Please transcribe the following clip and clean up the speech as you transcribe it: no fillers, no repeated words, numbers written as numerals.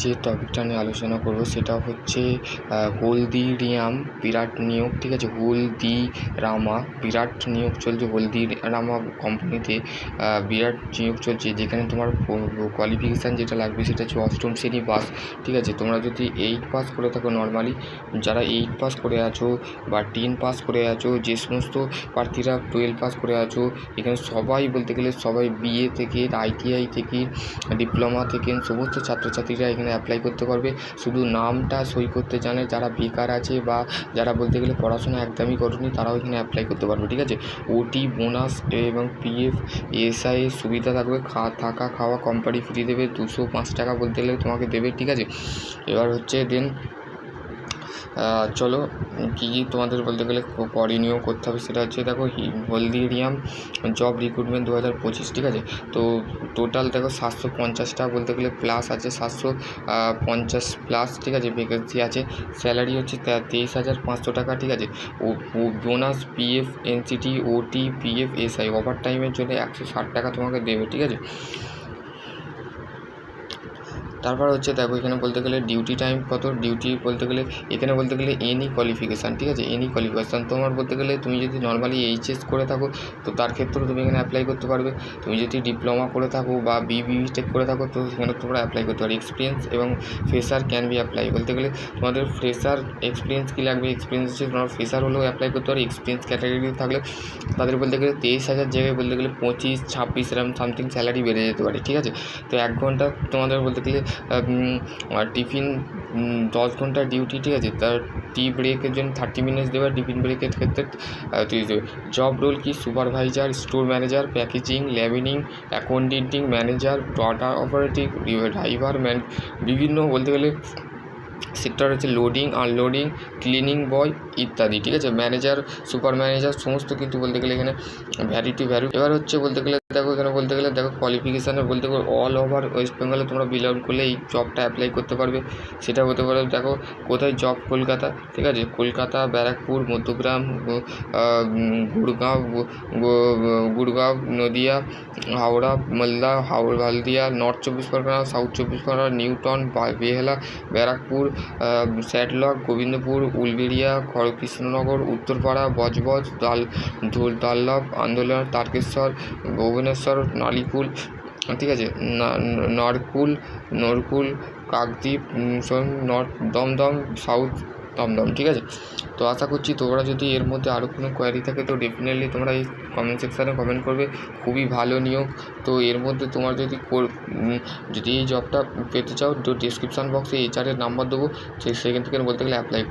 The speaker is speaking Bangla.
যে টপিকটা নিয়ে আলোচনা করব সেটা হচ্ছে হলদিরাম বিরাট নিয়োগ। ঠিক আছে, হলদিরামা বিরাট নিয়োগ চলছে। হলদিরামা কোম্পানিতে বিরাট নিয়োগ চলছে, যেখানে তোমার কোয়ালিফিকেশান যেটা লাগবে সেটা হচ্ছে অষ্টম শ্রেণী পাস। ঠিক আছে, তোমরা যদি 8 পাস করে থাকো, নর্মালি যারা 8 পাস করে আছো বা 10 পাস করে আছো, যে সমস্ত প্রার্থীরা 12 পাস করে আছো, এখানে সবাই বলতে গেলে সবাই বিএ থেকে, আইটিআই থেকে, ডিপ্লোমা থেকে সমস্ত ছাত্রছাত্রীরা এখানে অ্যাপ্লাই করতে পারবে। শুধু নামটা সই করতে জানে যারা বেকার আছে বা যারা বলতে গেলে পড়াশোনা একদমই করেনি, তারাও এখানে অ্যাপ্লাই করতে পারবে। ঠিক আছে, ওটি বোনাস এবং পিএফ এসআই এর সুবিধা থাকবে। থাকা খাওয়া কোম্পানি ফ্রি দেবে, 205 টাকা বলতে গেলে তোমাকে দেবে। ঠিক আছে, এবার হচ্ছে দেন চলো কী তোমাদের বলতে গেলে করণীয় করতে হবে সেটা হচ্ছে, দেখো হলদিরাম জব রিক্রুটমেন্ট 2025। ঠিক আছে, তো টোটাল দেখো 750টা বলতে গেলে প্লাস আছে, 750 প্লাস। ঠিক আছে, ভ্যাকেন্সি আছে। স্যালারি হচ্ছে 23,500 টাকা। ঠিক আছে, ও বোনাস পিএফ এনসিটি ওটি পিএফ এসআই ওভার টাইমের জন্য 160 টাকা তোমাকে দেবে। ঠিক আছে, তারপর হচ্ছে দেখো এখানে বলতে গেলে ডিউটি টাইম কত, ডিউটি বলতে গেলে এখানে বলতে গেলে এনি কোয়ালিফিকেশান। ঠিক আছে, এনি কোয়ালিফিকেশান তোমার বলতে গেলে তুমি যদি নর্মালি এইচএস করে থাকো তো তার ক্ষেত্রেও তুমি এখানে অ্যাপ্লাই করতে পারবে। তুমি যদি ডিপ্লোমা করে থাকো বা বিটেক করে থাকো তো সেখানে তোমরা অ্যাপ্লাই করতে পারো। এক্সপিরিয়েন্স এবং ফ্রেশার ক্যান বি অ্যাপ্লাই। বলতে গেলে তোমাদের ফ্রেশার এক্সপিরিয়েন্স কী লাগবে, এক্সপিরিয়েন্স হচ্ছে তোমার ফ্রেশার হলেও অ্যাপ্লাই করতে পারো। এক্সপিরিয়েন্স ক্যাটাগরি থাকলে তাদের বলতে গেলে 23,000 জায়গায় বলতে গেলে 25-26 এরকম সামথিং স্যালারি বেড়ে যেতে পারে। ঠিক আছে, তো 1 ঘন্টা তোমাদের বলতে গেলে টিফিন 10 ঘন্টা ডিউটি। ঠিক আছে, তার টি ব্রেকের জন্য 30 মিনিটস দেবে, টিফিন ব্রেকের ক্ষেত্রে 30 দেবে। জব রোল কি, supervisor, store manager, packaging, labelling, accounting manager, data operative, driver বিভিন্ন বলতে গেলে সেক্টর হচ্ছে লোডিং, আনলোডিং, ক্লিনিং বয় ইত্যাদি। ঠিক আছে, ম্যানেজার, সুপার ম্যানেজার সমস্ত কিন্তু বলতে গেলে এখানে ভ্যারি। এবার হচ্ছে বলতে গেলে দেখো এখানে বলতে গেলে দেখো কোয়ালিফিকেশানে বলতে গেলে অল ওভার ওয়েস্ট বেঙ্গলে তোমরা বিলং করলে এই জবটা অ্যাপ্লাই করতে পারবে। সেটা হতে পারে দেখো কোথায় জব, কলকাতা। ঠিক আছে, কলকাতা, ব্যারাকপুর, মধ্যগ্রাম, গুড়গাঁও, নদিয়া, হাওড়া, মালদা, হলদিয়া, নর্থ 24 পরগনা, সাউথ 24 পরগনা, নিউটাউন, বেহালা, ব্যারাকপুর, স্যাডলক, গোবিন্দপুর, উলবেড়িয়া, কৃষ্ণনগর, উত্তরপাড়া, বজবজ, দাল্লাভ, আন্দোলন, তারকেশ্বর, ভুবনেশ্বর, নালিকুল। ঠিক আছে, নরকুল, কাকদ্বীপ, নর্থ দমদম, সাউথ দমদম। ঠিক আছে, তো আশা করছি তোমরা যদি এর মধ্যে আরও কোনো কোয়ারি থাকে তো ডেফিনেটলি তোমরা এই কমেন্ট সেকশানে কমেন্ট করবে। খুবই ভালো নিয়োগ। তো এর মধ্যে তোমার যদি এই জবটা পেতে চাও তো ডিসক্রিপশান বক্সে এইচআরের নাম্বার দেবো, সেখান থেকে বলতে গেলে অ্যাপ্লাই করবে।